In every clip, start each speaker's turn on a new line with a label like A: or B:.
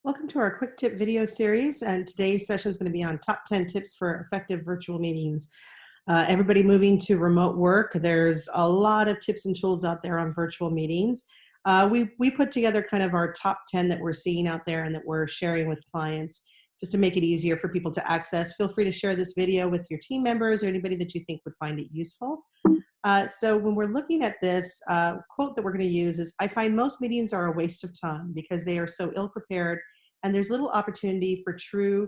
A: Welcome to our quick tip video series, and today's session is going to be on top 10 tips for effective virtual meetings. Everybody moving to remote work, there's a lot of tips and tools out there on virtual meetings. We put together kind of our top 10 that we're seeing out there and that we're sharing with clients just to make it easier for people to access. Feel free to share this video with your team members or anybody that you think would find it useful. So when we're looking at this quote that we're going to use is, I find most meetings are a waste of time because they are so ill prepared and there's little opportunity for true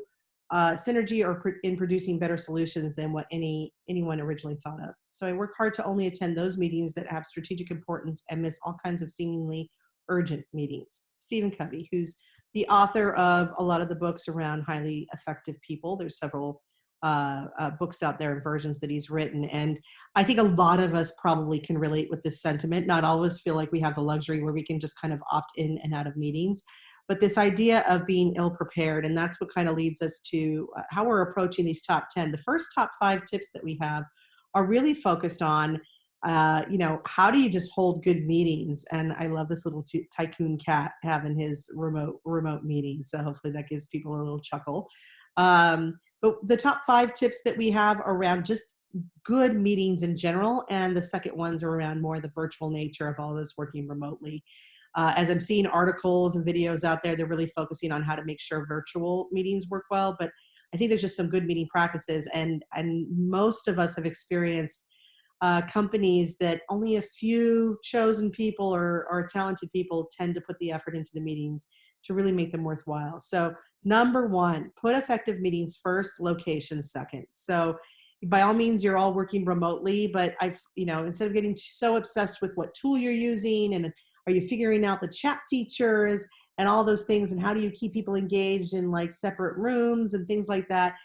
A: synergy or in producing better solutions than what anyone originally thought of. So I work hard to only attend those meetings that have strategic importance and miss all kinds of seemingly urgent meetings. Stephen Covey, who's the author of a lot of the books around highly effective people. There's several books out there and versions that he's written. And I think a lot of us probably can relate with this sentiment. Not all of us feel like we have the luxury where we can just kind of opt in and out of meetings. But this idea of being ill prepared, and that's what kind of leads us to how we're approaching these top 10. The first top 5 tips that we have are really focused on, how do you just hold good meetings? And I love this little tycoon cat having his remote meetings. So hopefully that gives people a little chuckle. But the top 5 tips that we have are around just good meetings in general, and the second ones are around more the virtual nature of all of us working remotely. As I'm seeing articles and videos out there, they're really focusing on how to make sure virtual meetings work well. But I think there's just some good meeting practices, and most of us have experienced companies that only a few chosen people or talented people tend to put the effort into the meetings to really make them worthwhile. So number one, put effective meetings first, location second. So by all means, you're all working remotely, but instead of getting so obsessed with what tool you're using and are you figuring out the chat features and all those things and how do you keep people engaged in like separate rooms and things like that,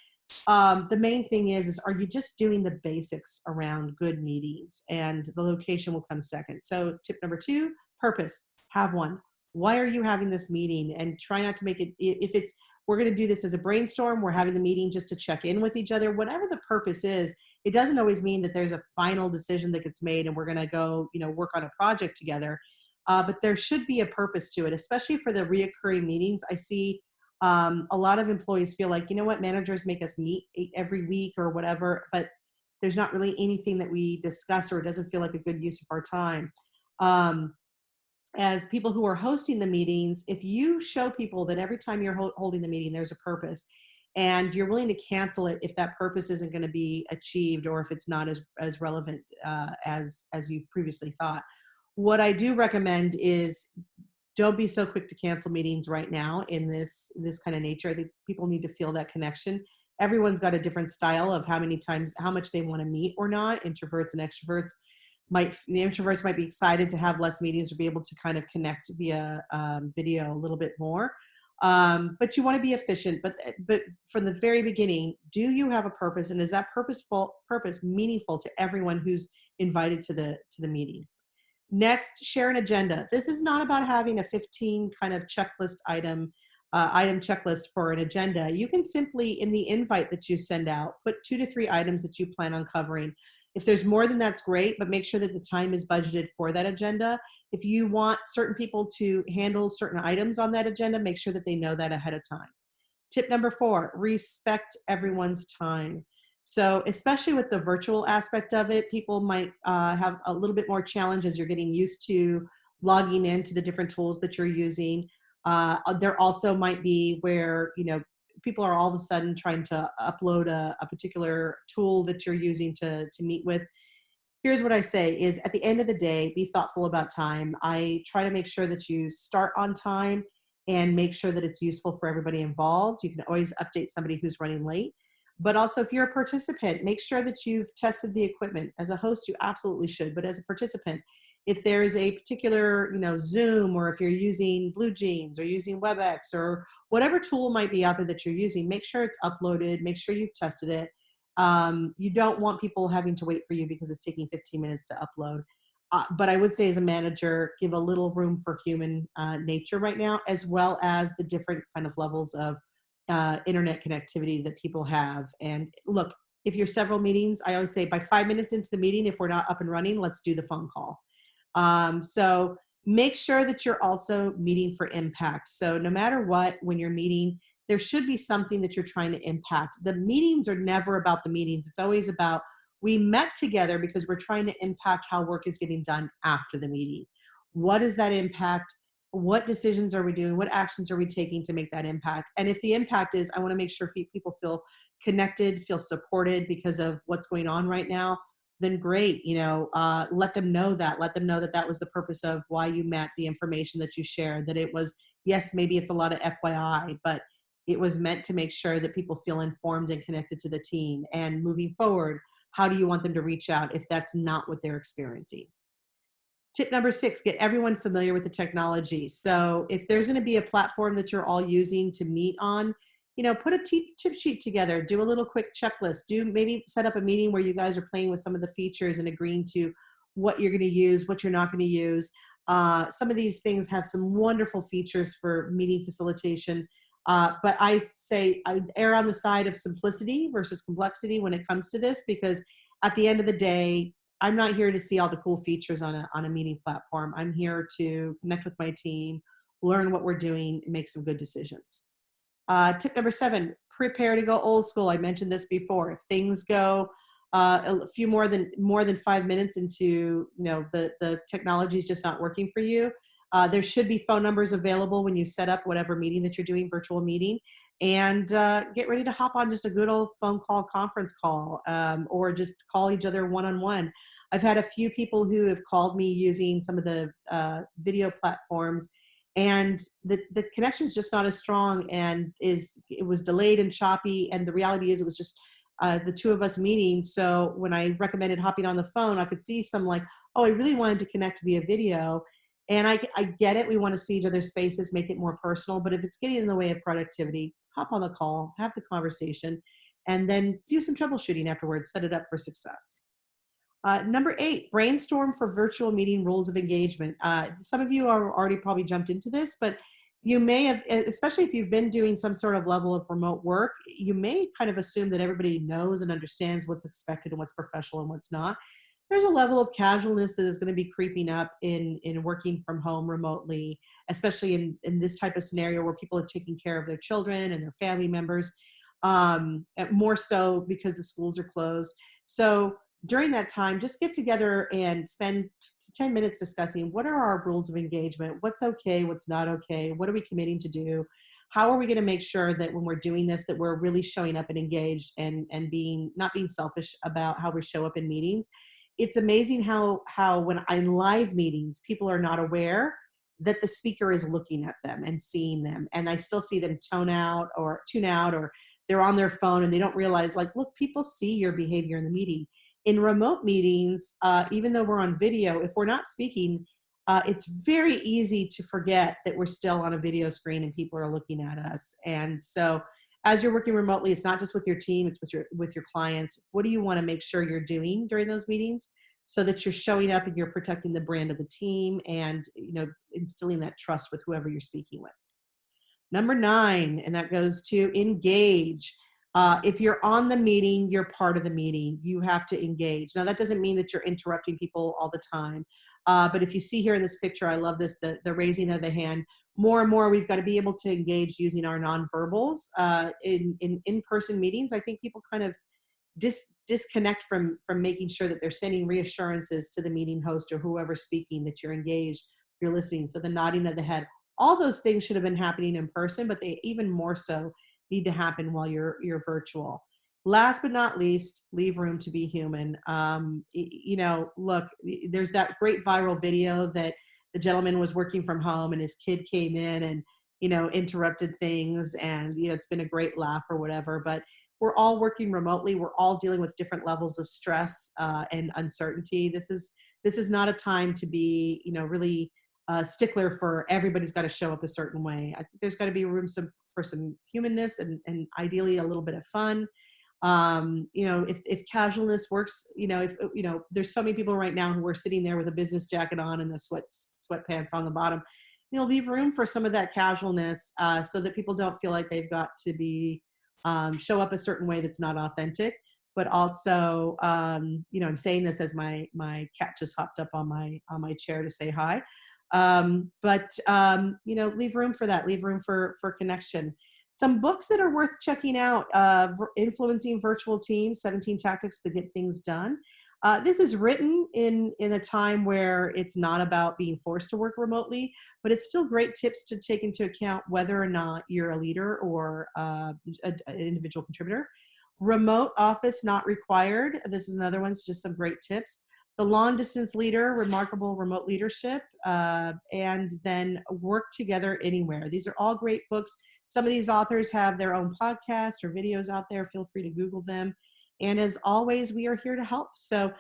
A: the main thing is are you just doing the basics around good meetings, and the location will come second. So tip number 2, purpose. Have one. Why are you having this meeting? And try not to make it, if it's, we're going to do this as a brainstorm, we're having the meeting just to check in with each other, whatever the purpose is. It doesn't always mean that there's a final decision that gets made and we're going to go, work on a project together. But there should be a purpose to it, especially for the reoccurring meetings. I see a lot of employees feel like, managers make us meet every week or whatever, but there's not really anything that we discuss, or it doesn't feel like a good use of our time. As people who are hosting the meetings, if you show people that every time you're holding the meeting, there's a purpose, and you're willing to cancel it if that purpose isn't going to be achieved or if it's not as relevant as you previously thought. What I do recommend is don't be so quick to cancel meetings right now in this kind of nature. I think people need to feel that connection. Everyone's got a different style of how much they want to meet or not. Introverts and extroverts the introverts might be excited to have less meetings or be able to kind of connect via video a little bit more. But you want to be efficient. But from the very beginning, do you have a purpose, and is that purpose meaningful to everyone who's invited to the meeting? Next, share an agenda. This is not about having a 15 kind of item checklist for an agenda. You can simply, in the invite that you send out, put 2 to 3 items that you plan on covering. If there's more than that's great, but make sure that the time is budgeted for that agenda. If you want certain people to handle certain items on that agenda, make sure that they know that ahead of time. Tip number 4, respect everyone's time. So especially with the virtual aspect of it, people might have a little bit more challenge as you're getting used to logging into the different tools that you're using. There also might be where, people are all of a sudden trying to upload a particular tool that you're using to meet with. Here's what I say is, at the end of the day, be thoughtful about time. I try to make sure that you start on time and make sure that it's useful for everybody involved. You can always update somebody who's running late. But also, if you're a participant, make sure that you've tested the equipment. As a host, you absolutely should. But as a participant, if there's a particular, Zoom, or if you're using BlueJeans or using WebEx or whatever tool might be out there that you're using, make sure it's uploaded. Make sure you've tested it. You don't want people having to wait for you because it's taking 15 minutes to upload. But I would say, as a manager, give a little room for human nature right now, as well as the different kind of levels of internet connectivity that people have. And look, if you're several meetings, I always say by 5 minutes into the meeting, if we're not up and running, let's do the phone call. So Make sure that you're also meeting for impact. So no matter what, when you're meeting, there should be something that you're trying to impact. The meetings are never about the meetings. It's always about, we met together because we're trying to impact how work is getting done after the meeting. What is that impact? What decisions are we doing? What actions are we taking to make that impact? And if the impact is, I want to make sure people feel connected, feel supported because of what's going on right now, then great. Let them know that. Let them know that that was the purpose of why you met, the information that you shared, that it was, yes, maybe it's a lot of FYI, but it was meant to make sure that people feel informed and connected to the team. And moving forward, how do you want them to reach out if that's not what they're experiencing? Tip number 6, get everyone familiar with the technology. So if there's going to be a platform that you're all using to meet on, put a tip sheet together, do a little quick checklist, maybe set up a meeting where you guys are playing with some of the features and agreeing to what you're going to use, what you're not going to use. Some of these things have some wonderful features for meeting facilitation. But I say I err on the side of simplicity versus complexity when it comes to this, because at the end of the day, I'm not here to see all the cool features on a meeting platform. I'm here to connect with my team, learn what we're doing, and make some good decisions. Tip number 7, prepare to go old school. I mentioned this before. If things go a few more than 5 minutes into, the technology is just not working for you, there should be phone numbers available when you set up whatever meeting that you're doing, virtual meeting, and get ready to hop on just a good old phone call, conference call, or just call each other one-on-one. I've had a few people who have called me using some of the video platforms, and the connection is just not as strong, and it was delayed and choppy. And the reality is, it was just the two of us meeting. So when I recommended hopping on the phone, I could see some like, oh, I really wanted to connect via video. And I get it. We want to see each other's faces, make it more personal. But if it's getting in the way of productivity, hop on the call, have the conversation, and then do some troubleshooting afterwards, set it up for success. Number 8, brainstorm for virtual meeting rules of engagement. Some of you are already probably jumped into this, but you may have, especially if you've been doing some sort of level of remote work, you may kind of assume that everybody knows and understands what's expected and what's professional and what's not. There's a level of casualness that is going to be creeping up in working from home remotely, especially in this type of scenario where people are taking care of their children and their family members, more so because the schools are closed. So during that time, just get together and spend 10 minutes discussing what are our rules of engagement, what's okay, what's not okay, what are we committing to do, how are we going to make sure that when we're doing this that we're really showing up and engaged and being not being selfish about how we show up in meetings. It's amazing how when in live meetings, people are not aware that the speaker is looking at them and seeing them. And I still see them tune out, or they're on their phone and they don't realize, like, look, people see your behavior in the meeting. In remote meetings, even though we're on video, if we're not speaking, it's very easy to forget that we're still on a video screen and people are looking at us. And so as you're working remotely, it's not just with your team, it's with your clients. What do you want to make sure you're doing during those meetings so that you're showing up and you're protecting the brand of the team and, instilling that trust with whoever you're speaking with. Number 9, and that goes to engage. If you're on the meeting, you're part of the meeting. You have to engage. Now, that doesn't mean that you're interrupting people all the time. But if you see here in this picture, I love this, the raising of the hand. More and more, we've got to be able to engage using our nonverbals. In-person meetings, I think people kind of disconnect from making sure that they're sending reassurances to the meeting host or whoever's speaking that you're engaged, you're listening. So the nodding of the head, all those things should have been happening in person, but they even more so need to happen while you're virtual. Last but not least, leave room to be human. Look, there's that great viral video that the gentleman was working from home and his kid came in and, interrupted things, and, it's been a great laugh or whatever, but we're all working remotely. We're all dealing with different levels of stress and uncertainty. This is not a time to be, really stickler for everybody's got to show up a certain way. I think there's got to be room for some humanness and ideally a little bit of fun. If casualness works, if there's so many people right now who are sitting there with a business jacket on and the sweatpants on the bottom, leave room for some of that casualness so that people don't feel like they've got to be show up a certain way that's not authentic. But also, I'm saying this as my cat just hopped up on my chair to say hi. Leave room for that. Leave room for connection. Some books that are worth checking out: Influencing Virtual Teams, 17 Tactics to Get Things Done. This is written in a time where it's not about being forced to work remotely, but it's still great tips to take into account whether or not you're a leader or an individual contributor. Remote office not required. This is another one. It's just some great tips. The Long Distance Leader, Remarkable Remote Leadership, and then Work Together Anywhere. These are all great books. Some of these authors have their own podcasts or videos out there. Feel free to Google them. And as always, we are here to help. So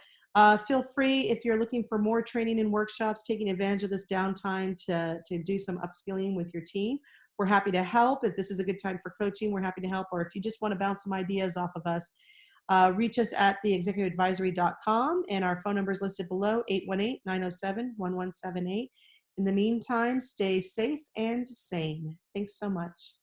A: feel free, if you're looking for more training and workshops, taking advantage of this downtime to do some upskilling with your team. We're happy to help. If this is a good time for coaching, we're happy to help. Or if you just want to bounce some ideas off of us, reach us at theexecutiveadvisory.com, and our phone number is listed below, 818-907-1178. In the meantime, stay safe and sane. Thanks so much.